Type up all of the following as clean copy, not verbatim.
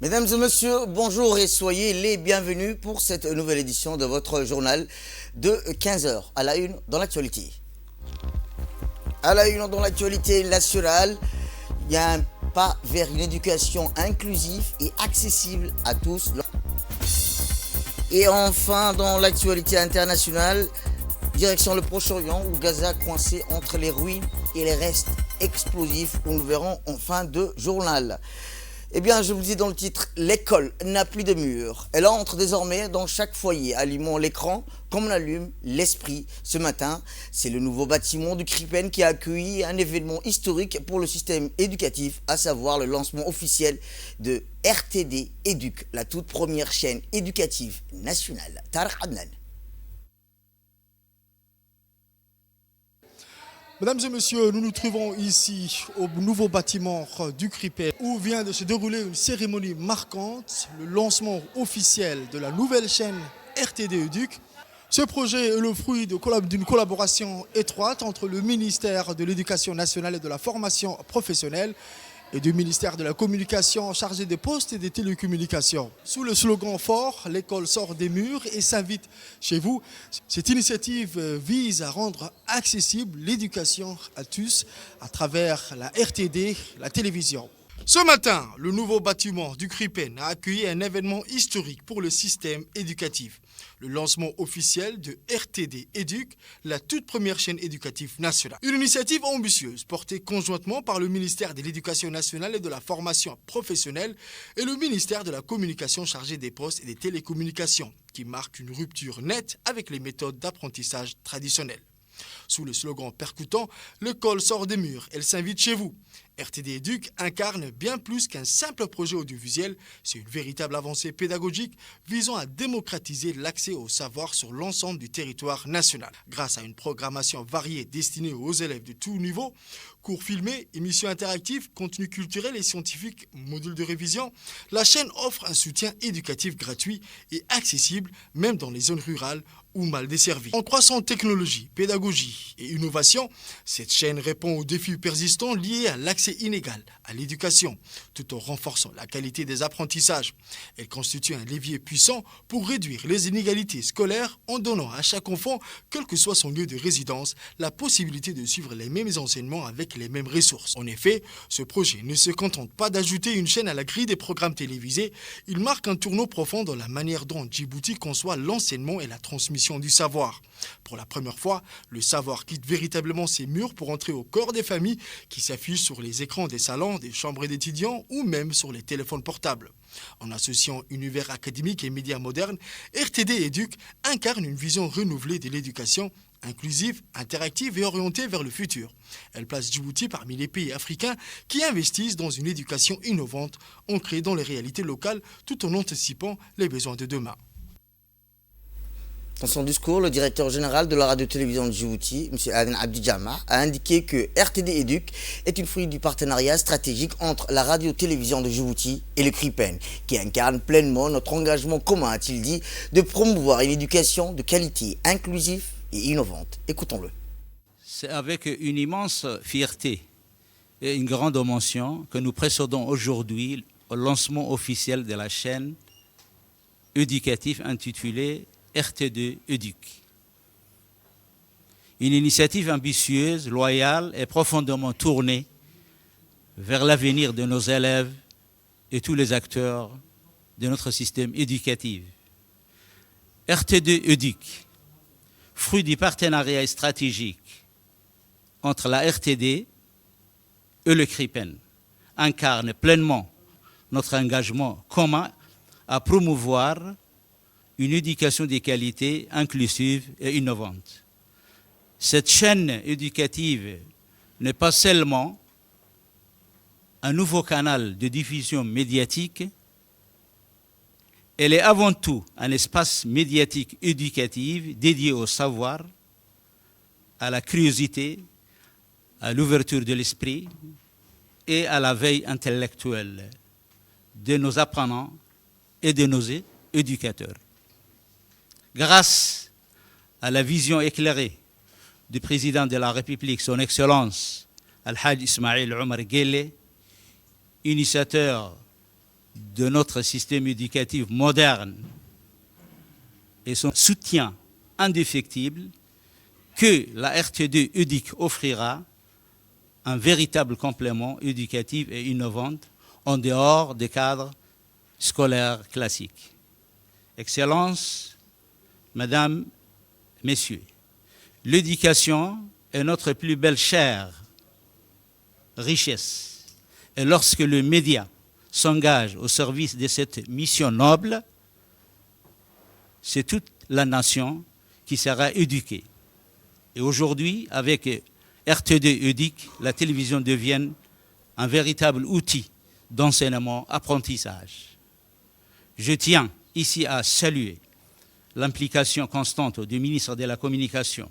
Mesdames et messieurs, bonjour et soyez les bienvenus pour cette nouvelle édition de votre journal de 15 heures à la une dans l'actualité. À la une dans l'actualité nationale, il y a un pas vers une éducation inclusive et accessible à tous. Et enfin, dans l'actualité internationale, direction le Proche-Orient où Gaza coincé entre les ruines et les restes explosifs que nous verrons en fin de journal. Eh bien, je vous dis dans le titre, l'école n'a plus de murs. Elle entre désormais dans chaque foyer. Allumons l'écran comme on allume l'esprit. Ce matin, c'est le nouveau bâtiment du CRIPEN qui a accueilli un événement historique pour le système éducatif, à savoir le lancement officiel de RTD Éduc, la toute première chaîne éducative nationale. Tarek Adnan. Mesdames et messieurs, nous nous trouvons ici au nouveau bâtiment du CRIPEN où vient de se dérouler une cérémonie marquante, le lancement officiel de la nouvelle chaîne RTD Éduc. Ce projet est le fruit d'une collaboration étroite entre le ministère de l'Éducation nationale et de la formation professionnelle et du ministère de la Communication chargé des postes et des télécommunications. Sous le slogan fort, l'école sort des murs et s'invite chez vous. Cette initiative vise à rendre accessible l'éducation à tous à travers la RTD, la télévision. Ce matin, le nouveau bâtiment du CRIPEN a accueilli un événement historique pour le système éducatif. Le lancement officiel de RTD Éduc, la toute première chaîne éducative nationale. Une initiative ambitieuse portée conjointement par le ministère de l'Éducation nationale et de la formation professionnelle et le ministère de la Communication chargé des postes et des télécommunications, qui marque une rupture nette avec les méthodes d'apprentissage traditionnelles. Sous le slogan percutant, l'école sort des murs, elle s'invite chez vous. RTD Éduc incarne bien plus qu'un simple projet audiovisuel, c'est une véritable avancée pédagogique visant à démocratiser l'accès au savoir sur l'ensemble du territoire national. Grâce à une programmation variée destinée aux élèves de tous niveaux, cours filmés, émissions interactives, contenus culturels et scientifiques, modules de révision, la chaîne offre un soutien éducatif gratuit et accessible même dans les zones rurales ou mal desservies. En croissant technologie, pédagogie et innovation, cette chaîne répond aux défis persistants liés à l'accès inégal à l'éducation, tout en renforçant la qualité des apprentissages. Elle constitue un levier puissant pour réduire les inégalités scolaires en donnant à chaque enfant, quel que soit son lieu de résidence, la possibilité de suivre les mêmes enseignements avec les mêmes ressources. En effet, ce projet ne se contente pas d'ajouter une chaîne à la grille des programmes télévisés, il marque un tournant profond dans la manière dont Djibouti conçoit l'enseignement et la transmission du savoir. Pour la première fois, le savoir quitte véritablement ses murs pour entrer au corps des familles qui s'affichent sur les écrans des salons, des chambres d'étudiants ou même sur les téléphones portables. En associant univers académique et médias modernes, RTD Éduc incarne une vision renouvelée de l'éducation, inclusive, interactive et orientée vers le futur. Elle place Djibouti parmi les pays africains qui investissent dans une éducation innovante, ancrée dans les réalités locales tout en anticipant les besoins de demain. Dans son discours, le directeur général de la radio-télévision de Djibouti, M. Aden Abdijama, a indiqué que RTD Éduc est une fruit du partenariat stratégique entre la radio-télévision de Djibouti et le CRIPEN, qui incarne pleinement notre engagement commun, a-t-il dit, de promouvoir une éducation de qualité, inclusive et innovante. Écoutons-le. C'est avec une immense fierté et une grande émotion que nous précédons aujourd'hui au lancement officiel de la chaîne éducative intitulée RTD Éduc. Une initiative ambitieuse, loyale et profondément tournée vers l'avenir de nos élèves et tous les acteurs de notre système éducatif. RTD Éduc, fruit du partenariat stratégique entre la RTD et le CRIPEN, incarne pleinement notre engagement commun à promouvoir une éducation de qualité inclusive et innovante. Cette chaîne éducative n'est pas seulement un nouveau canal de diffusion médiatique, elle est avant tout un espace médiatique éducatif dédié au savoir, à la curiosité, à l'ouverture de l'esprit et à la veille intellectuelle de nos apprenants et de nos éducateurs. Grâce à la vision éclairée du président de la République, son Excellence Al-Hajj Ismail Omar Guelleh, initiateur de notre système éducatif moderne et son soutien indéfectible que la RTD EDUC offrira un véritable complément éducatif et innovant en dehors des cadres scolaires classiques. Excellences, Mesdames, Messieurs, l'éducation est notre plus belle chair, richesse. Et lorsque le média s'engage au service de cette mission noble, c'est toute la nation qui sera éduquée. Et aujourd'hui, avec RTD EDUC, la télévision devient un véritable outil d'enseignement-apprentissage. Je tiens ici à saluer l'implication constante du ministre de la Communication,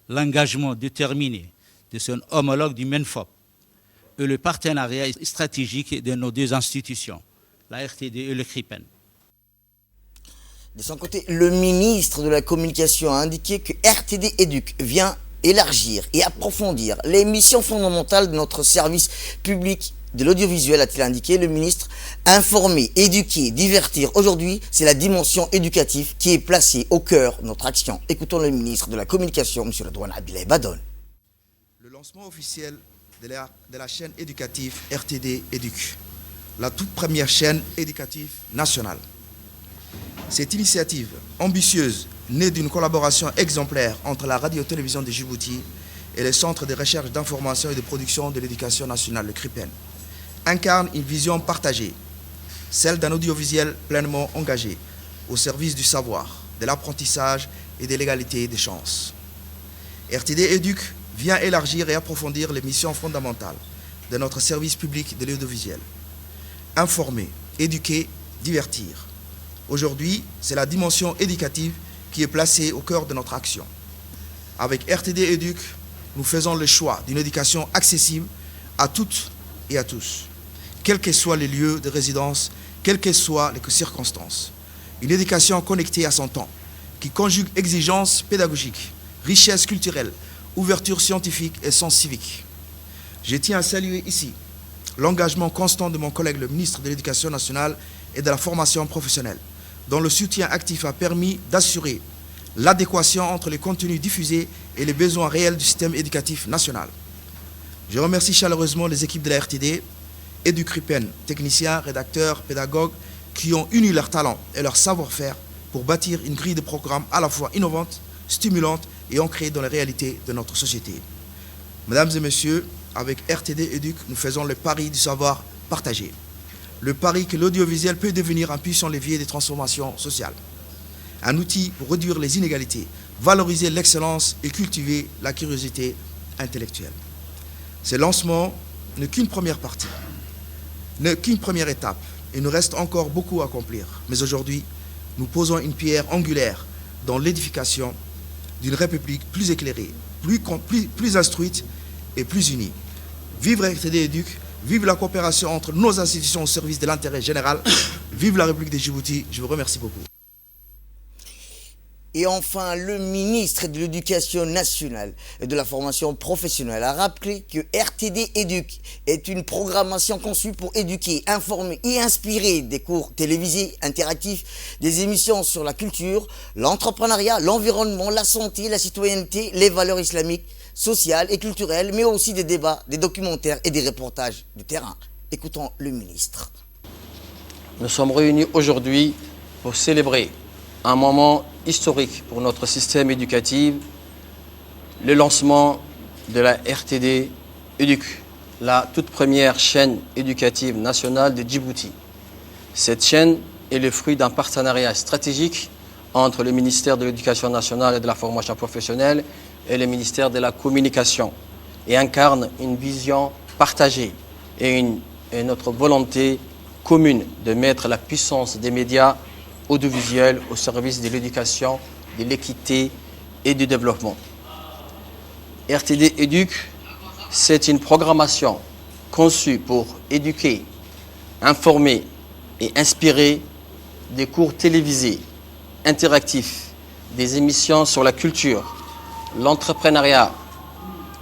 l'engagement déterminé de son homologue du MENFOP et le partenariat stratégique de nos deux institutions, la RTD et le CRIPEN. De son côté, le ministre de la Communication a indiqué que RTD EDUC vient élargir et approfondir les missions fondamentales de notre service public de l'audiovisuel, a-t-il indiqué. Le ministre, informer, éduquer, divertir. Aujourd'hui, c'est la dimension éducative qui est placée au cœur de notre action. Écoutons le ministre de la Communication, M. Redouane Abdoulaye Badone. Le lancement officiel de la chaîne éducative RTD EDUC, la toute première chaîne éducative nationale. Cette initiative ambitieuse, née d'une collaboration exemplaire entre la radio-télévision de Djibouti et le Centre de recherche d'information et de production de l'éducation nationale, le CRIPEN, incarne une vision partagée, celle d'un audiovisuel pleinement engagé au service du savoir, de l'apprentissage et de l'égalité des chances. RTD EDUC vient élargir et approfondir les missions fondamentales de notre service public de l'audiovisuel. Informer, éduquer, divertir. Aujourd'hui, c'est la dimension éducative qui est placée au cœur de notre action. Avec RTD EDUC, nous faisons le choix d'une éducation accessible à toutes et à tous, quels que soient les lieux de résidence, quelles que soient les circonstances. Une éducation connectée à son temps, qui conjugue exigences pédagogiques, richesse culturelle, ouverture scientifique et sens civique. Je tiens à saluer ici l'engagement constant de mon collègue le ministre de l'Éducation nationale et de la formation professionnelle, dont le soutien actif a permis d'assurer l'adéquation entre les contenus diffusés et les besoins réels du système éducatif national. Je remercie chaleureusement les équipes de la RTD et du CRIPEN, techniciens, rédacteurs, pédagogues, qui ont uni leur talent et leur savoir-faire pour bâtir une grille de programmes à la fois innovante, stimulante et ancrée dans les réalités de notre société. Mesdames et messieurs, avec RTD EDUC, nous faisons le pari du savoir partagé. Le pari que l'audiovisuel peut devenir un puissant levier de transformation sociale. Un outil pour réduire les inégalités, valoriser l'excellence et cultiver la curiosité intellectuelle. Ce lancement n'est qu'une première partie, n'est qu'une première étape. Il nous reste encore beaucoup à accomplir. Mais aujourd'hui, nous posons une pierre angulaire dans l'édification d'une République plus éclairée, plus instruite et plus unie. Vive RTD EDUC, vive la coopération entre nos institutions au service de l'intérêt général, vive la République de Djibouti. Je vous remercie beaucoup. Et enfin, le ministre de l'Éducation nationale et de la formation professionnelle a rappelé que RTD EDUC est une programmation conçue pour éduquer, informer et inspirer des cours télévisés, interactifs, des émissions sur la culture, l'entrepreneuriat, l'environnement, la santé, la citoyenneté, les valeurs islamiques, sociales et culturelles, mais aussi des débats, des documentaires et des reportages du terrain. Écoutons le ministre. Nous sommes réunis aujourd'hui pour célébrer un moment historique pour notre système éducatif, le lancement de la RTD EDUC, la toute première chaîne éducative nationale de Djibouti. Cette chaîne est le fruit d'un partenariat stratégique entre le ministère de l'Éducation nationale et de la formation professionnelle et le ministère de la Communication et incarne une vision partagée et notre volonté commune de mettre la puissance des médias audiovisuel au service de l'éducation, de l'équité et du développement. RTD EDUC, c'est une programmation conçue pour éduquer, informer et inspirer des cours télévisés, interactifs, des émissions sur la culture, l'entrepreneuriat,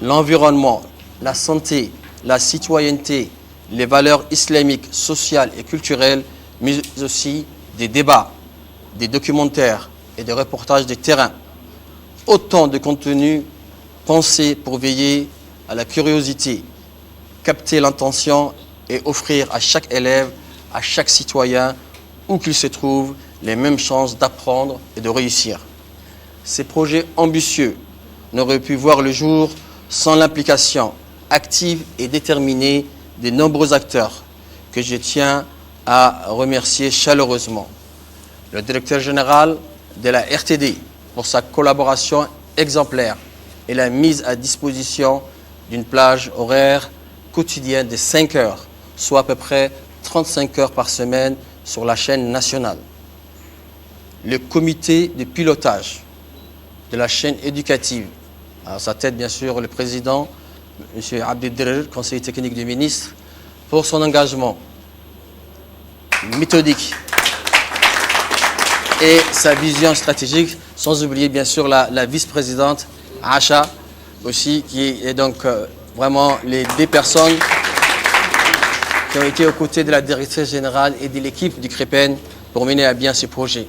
l'environnement, la santé, la citoyenneté, les valeurs islamiques, sociales et culturelles, mais aussi des débats, des documentaires et des reportages de terrain. Autant de contenus pensés pour veiller à la curiosité, capter l'intention et offrir à chaque élève, à chaque citoyen, où qu'il se trouve, les mêmes chances d'apprendre et de réussir. Ces projets ambitieux n'auraient pu voir le jour sans l'implication active et déterminée des nombreux acteurs que je tiens à remercier chaleureusement. Le directeur général de la RTD pour sa collaboration exemplaire et la mise à disposition d'une plage horaire quotidienne de 5 heures, soit à peu près 35 heures par semaine sur la chaîne nationale. Le comité de pilotage de la chaîne éducative, à sa tête bien sûr le président, M. Abdeldirer, conseiller technique du ministre, pour son engagement méthodique et sa vision stratégique, sans oublier bien sûr la vice-présidente Acha aussi, qui est donc vraiment les deux personnes qui ont été aux côtés de la directrice générale et de l'équipe du CRIPEN pour mener à bien ce projet.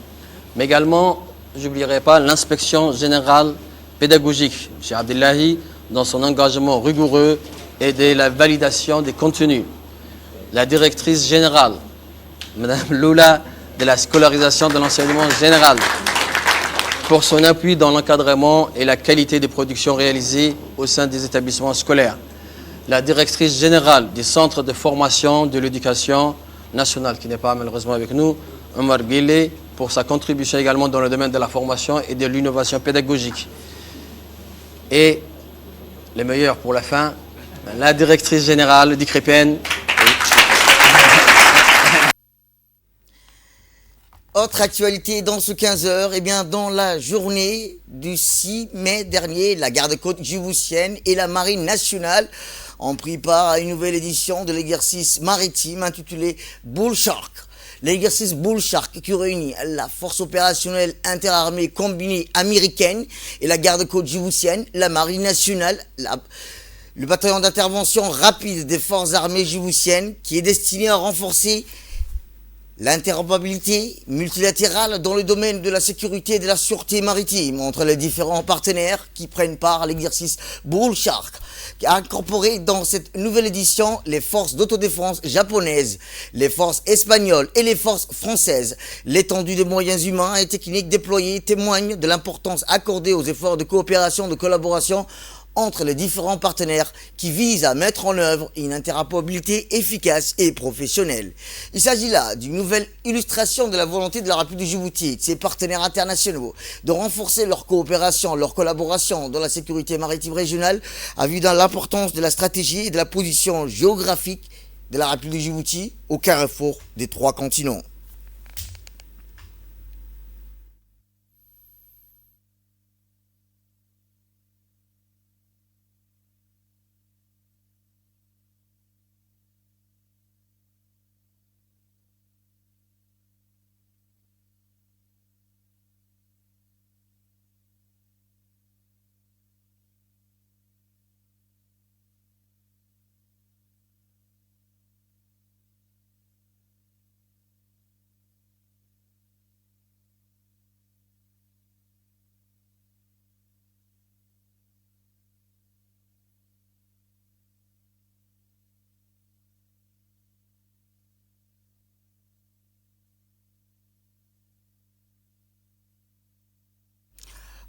Mais également, je n'oublierai pas l'inspection générale pédagogique, M. Abdellahi, dans son engagement rigoureux et de la validation des contenus. La directrice générale, Mme Loula, de la scolarisation de l'enseignement général, pour son appui dans l'encadrement et la qualité des productions réalisées au sein des établissements scolaires. La directrice générale du centre de formation de l'éducation nationale, qui n'est pas malheureusement avec nous, Omar Guélé, pour sa contribution également dans le domaine de la formation et de l'innovation pédagogique. Et les meilleurs pour la fin, la directrice générale du CRIPEN. Autre actualité dans ce 15h, eh bien dans la journée du 6 mai dernier, la garde-côte djiboutienne et la marine nationale ont pris part à une nouvelle édition de l'exercice maritime intitulé Bull Shark. L'exercice Bull Shark qui réunit la force opérationnelle interarmée combinée américaine et la garde-côte djiboutienne, la marine nationale, le bataillon d'intervention rapide des forces armées djiboutiennes qui est destiné à renforcer l'interopérabilité multilatérale dans le domaine de la sécurité et de la sûreté maritime entre les différents partenaires qui prennent part à l'exercice Bull Shark, qui a incorporé dans cette nouvelle édition les forces d'autodéfense japonaises, les forces espagnoles et les forces françaises. L'étendue des moyens humains et techniques déployés témoigne de l'importance accordée aux efforts de coopération, de collaboration entre les différents partenaires qui visent à mettre en œuvre une interopérabilité efficace et professionnelle. Il s'agit là d'une nouvelle illustration de la volonté de la République de Djibouti et de ses partenaires internationaux de renforcer leur coopération, leur collaboration dans la sécurité maritime régionale à vue dans l'importance de la stratégie et de la position géographique de la République de Djibouti au carrefour des 3 continents.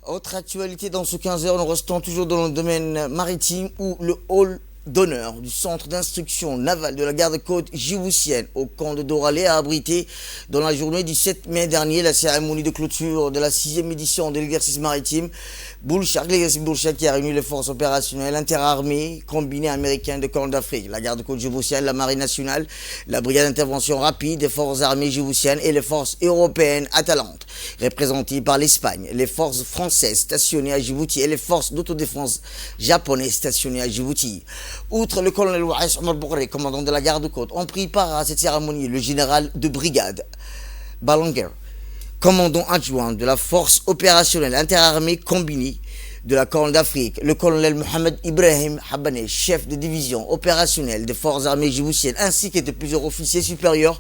Autre actualité dans ce 15h, nous restons toujours dans le domaine maritime où le hall d'honneur du centre d'instruction navale de la garde-côte djiboutienne au camp de Doralé a abrité dans la journée du 7 mai dernier la cérémonie de clôture de la 6e édition de l'exercice maritime Bull Shark, l'exercice Bull Shark qui a réuni les forces opérationnelles interarmées combinées américaines de Corne d'Afrique, la garde-côte djiboutienne, la marine nationale, la brigade d'intervention rapide des forces armées djiboutiennes et les forces européennes Atalante, représentées par l'Espagne, les forces françaises stationnées à Djibouti et les forces d'autodéfense japonaises stationnées à Djibouti. Outre le colonel Waïs Omar Bourré, commandant de la garde-côte, ont pris part à cette cérémonie le général de brigade Balanger, commandant adjoint de la force opérationnelle interarmée combinée, de la Corne d'Afrique, le colonel Mohamed Ibrahim Habane, chef de division opérationnelle des forces armées djiboutiennes, ainsi que de plusieurs officiers supérieurs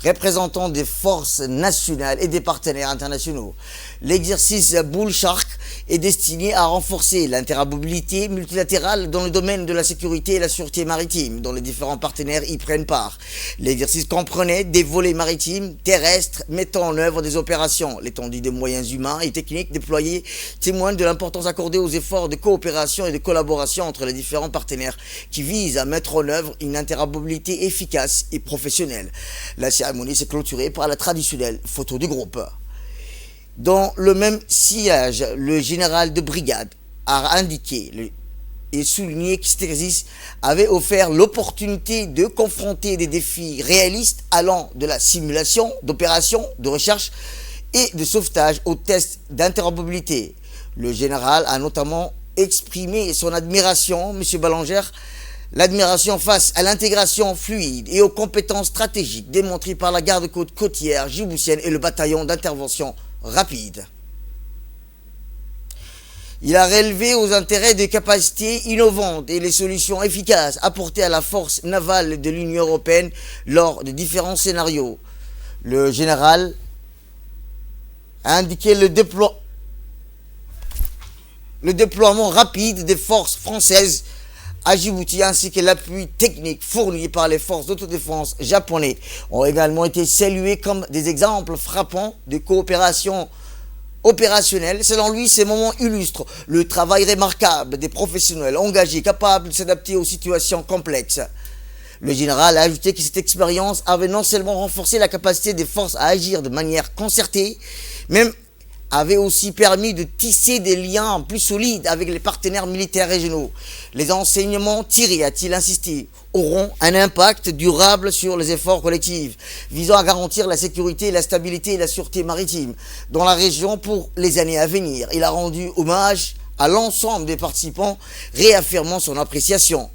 représentants des forces nationales et des partenaires internationaux. L'exercice Bull Shark est destiné à renforcer l'interopérabilité multilatérale dans le domaine de la sécurité et la sûreté maritime, dont les différents partenaires y prennent part. L'exercice comprenait des volets maritimes, terrestres, mettant en œuvre des opérations. L'étendue des moyens humains et techniques déployés témoigne de l'importance accordée aux efforts de coopération et de collaboration entre les différents partenaires qui visent à mettre en œuvre une interopérabilité efficace et professionnelle. La cérémonie s'est clôturée par la traditionnelle photo du groupe. Dans le même sillage, le général de brigade a indiqué et souligné que cet exercice avait offert l'opportunité de confronter des défis réalistes allant de la simulation d'opérations de recherche et de sauvetage aux tests d'interopérabilité. Le général a notamment exprimé son admiration, M. Ballanger, l'admiration face à l'intégration fluide et aux compétences stratégiques démontrées par la garde-côte côtière djiboutienne et le bataillon d'intervention rapide. Il a relevé aux intérêts des capacités innovantes et les solutions efficaces apportées à la force navale de l'Union européenne lors de différents scénarios. Le général a indiqué le déploiement rapide des forces françaises à Djibouti ainsi que l'appui technique fourni par les forces d'autodéfense japonaises ont également été salués comme des exemples frappants de coopération opérationnelle. Selon lui, ces moments illustrent le travail remarquable des professionnels engagés, capables de s'adapter aux situations complexes. Le général a ajouté que cette expérience avait non seulement renforcé la capacité des forces à agir de manière concertée, même avait aussi permis de tisser des liens plus solides avec les partenaires militaires régionaux. Les enseignements tirés, a-t-il insisté, auront un impact durable sur les efforts collectifs visant à garantir la sécurité, la stabilité et la sûreté maritime dans la région pour les années à venir. Il a rendu hommage à l'ensemble des participants, réaffirmant son appréciation.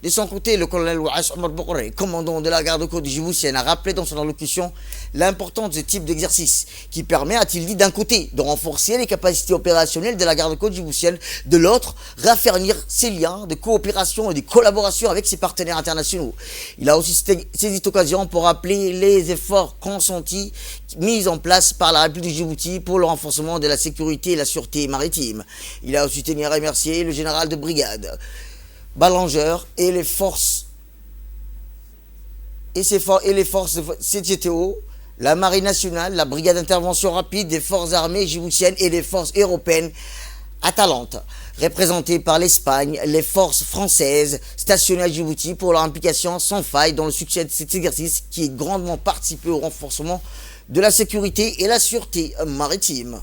De son côté, le colonel Ouass Omar Bokoré, commandant de la garde-côte djiboutienne, a rappelé dans son allocution l'importance de ce type d'exercice qui permet, a-t-il dit, d'un côté, de renforcer les capacités opérationnelles de la garde-côte djiboutienne, de l'autre, raffermir ses liens de coopération et de collaboration avec ses partenaires internationaux. Il a aussi saisi cette occasion pour rappeler les efforts consentis, mis en place par la République de Djibouti pour le renforcement de la sécurité et la sûreté maritime. Il a aussi tenu à remercier le général de brigade Ballanger et les forces de CGTO, la Marine nationale, la brigade d'intervention rapide des forces armées djiboutiennes et les forces européennes Atalante, représentées par l'Espagne, les forces françaises stationnées à Djibouti pour leur implication sans faille dans le succès de cet exercice qui est grandement participé au renforcement de la sécurité et la sûreté maritime.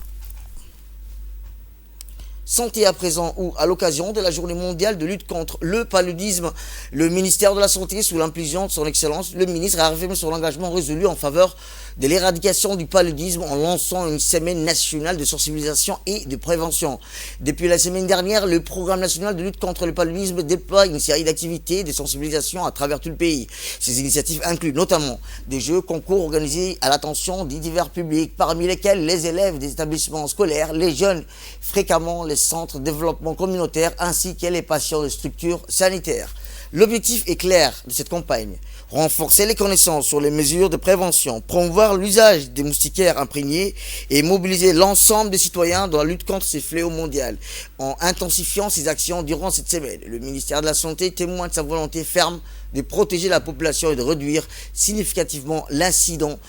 Santé à présent ou à l'occasion de la journée mondiale de lutte contre le paludisme, le ministère de la Santé, sous l'impulsion de son Excellence, le ministre a affirmé son engagement résolu en faveur de l'éradication du paludisme en lançant une semaine nationale de sensibilisation et de prévention. Depuis la semaine dernière, le programme national de lutte contre le paludisme déploie une série d'activités de sensibilisation à travers tout le pays. Ces initiatives incluent notamment des jeux concours organisés à l'attention des divers publics, parmi lesquels les élèves des établissements scolaires, les jeunes fréquemment les centres de développement communautaire ainsi que les patients de structures sanitaires. L'objectif est clair de cette campagne: renforcer les connaissances sur les mesures de prévention, promouvoir l'usage des moustiquaires imprégnés et mobiliser l'ensemble des citoyens dans la lutte contre ces fléaux mondiaux. En intensifiant ces actions durant cette semaine, le ministère de la Santé témoigne de sa volonté ferme de protéger la population et de réduire significativement l'incidence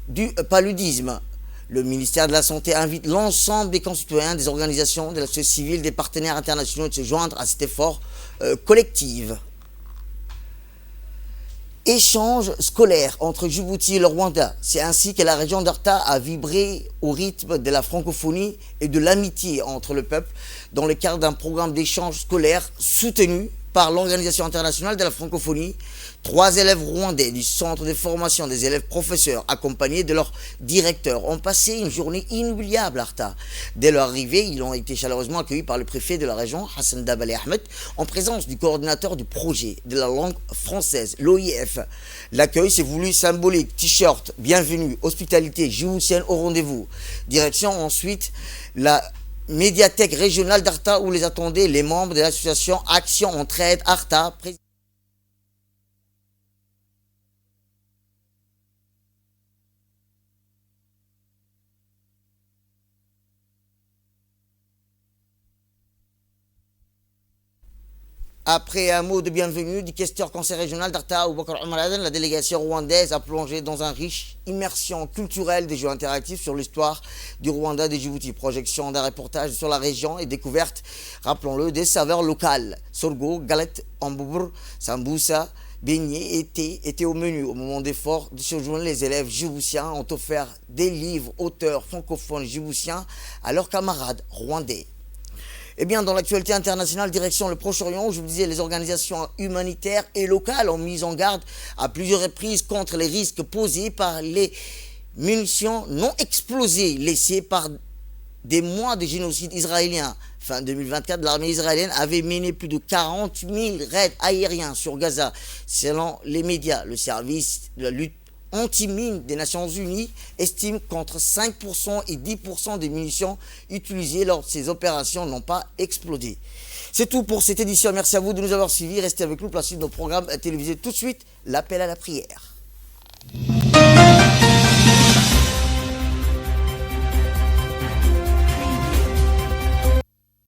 du paludisme. Le ministère de la Santé invite l'ensemble des concitoyens, des organisations, de la société civile, des partenaires internationaux de se joindre à cet effort collectif. Échange scolaire entre Djibouti et le Rwanda. C'est ainsi que la région d'Arta a vibré au rythme de la francophonie et de l'amitié entre le peuple dans le cadre d'un programme d'échange scolaire soutenu par l'Organisation internationale de la francophonie. 3 élèves rwandais du centre de formation des élèves professeurs, accompagnés de leur directeur, ont passé une journée inoubliable à Arta. Dès leur arrivée, ils ont été chaleureusement accueillis par le préfet de la région, Hassan Dabali Ahmed, en présence du coordinateur du projet de la langue française, l'OIF. L'accueil s'est voulu symbolique, t-shirt, bienvenue, hospitalité, djiboutienne au rendez-vous. Direction ensuite la médiathèque régionale d'Arta où les attendaient les membres de l'association Action Entraide Arta. Après un mot de bienvenue du questeur conseil régional d'Arta, Aboubakar Omar Aden, la délégation rwandaise a plongé dans un riche immersion culturelle des jeux interactifs sur l'histoire du Rwanda de Djibouti. Projection d'un reportage sur la région et découverte, rappelons-le, des saveurs locales. Sorgho, galette, amboubr, samboussa, beignets étaient au menu. Au moment d'effort de ce jour, les élèves djiboutiens ont offert des livres auteurs francophones djiboutiens à leurs camarades rwandais. Eh bien, dans l'actualité internationale, direction le Proche-Orient, je vous disais, les organisations humanitaires et locales ont mis en garde à plusieurs reprises contre les risques posés par les munitions non explosées laissées par des mois de génocide israélien. Fin 2024, l'armée israélienne avait mené plus de 40 000 raids aériens sur Gaza. Selon les médias, le service de la lutte anti-mine des Nations Unies estime qu'entre 5% et 10% des munitions utilisées lors de ces opérations n'ont pas explosé. C'est tout pour cette édition. Merci à vous de nous avoir suivis. Restez avec nous pour la suite de nos programmes télévisés. Tout de suite, l'appel à la prière.